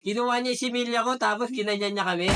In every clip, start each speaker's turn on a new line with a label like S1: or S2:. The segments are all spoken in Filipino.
S1: Kinuha niya yung similya ko tapos ginanyan niya kami.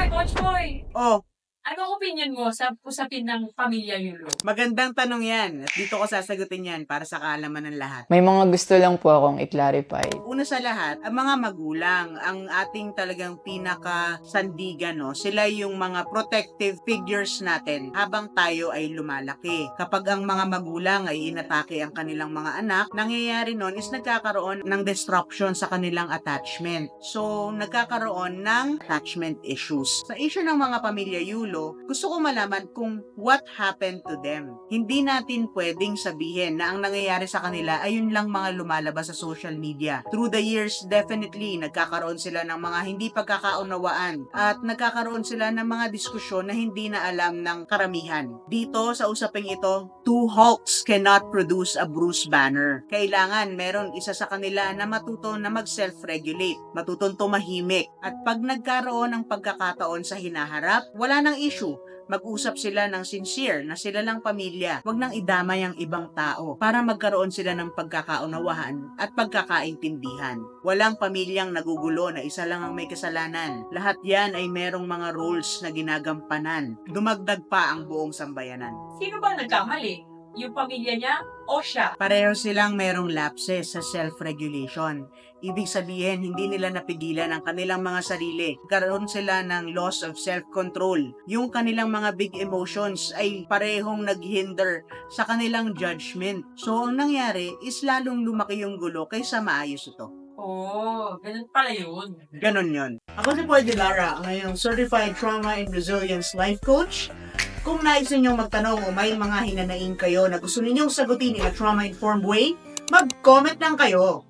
S2: Coach Boy,
S3: Oh,
S2: ano opinion mo sa usapin ng pamilya Yulo?
S3: magandang tanong yan. At dito ko sasagutin yan para sa kaalaman ng lahat.
S4: May mga gusto lang po akong i-clarify.
S3: Una sa lahat, ang mga magulang, ang ating talagang pinaka-sandigan, no? Sila yung mga protective figures natin habang tayo ay lumalaki. Kapag ang mga magulang ay inatake ang kanilang mga anak, nangyayari nun is nagkakaroon ng disruption sa kanilang attachment. So, nagkakaroon ng attachment issues. Sa issue ng mga pamilya Yulo, gusto ko malaman kung what happened to them. Hindi natin pwedeng sabihin na ang nangyayari sa kanila ay yun lang mga lumalabas sa social media. Through the years, definitely, nagkakaroon sila ng mga hindi pagkakaunawaan at nagkakaroon sila ng mga diskusyon na hindi na alam ng karamihan. Dito, sa usaping ito, two Hulks cannot produce a Bruce Banner. Kailangan meron isa sa kanila na matuto na mag-self-regulate, matutong tumahimik. At pag nagkaroon ng pagkakataon sa hinaharap, wala nang issue. Mag-usap sila ng sincere na sila lang pamilya. Huwag nang idamay ang ibang tao para magkaroon sila ng pagkakaunawahan at pagkakaintindihan. Walang pamilyang nagugulo na isa lang ang may kasalanan. Lahat yan ay merong mga roles na ginagampanan. Dumagdag pa ang buong sambayanan.
S2: Sino ba nagkamali? Yung pamilya niya o siya?
S3: Pareho silang merong lapses sa self-regulation. Ibig sabihin, hindi nila napigilan ang kanilang mga sarili. Karoon sila ng loss of self-control. Yung kanilang mga big emotions ay parehong naghinder sa kanilang judgment. So, ang nangyari is lalong lumaki yung gulo kaysa maayos ito.
S2: Oh, ganun pala yun.
S3: Ganon yon. Ako si Paul Dilara, ang ngayong Certified Trauma and Resilience Life Coach. Kung nais ninyong magtanong o may mga hinanaing kayo na gusto ninyong sagutin in a trauma-informed way, mag-comment lang kayo.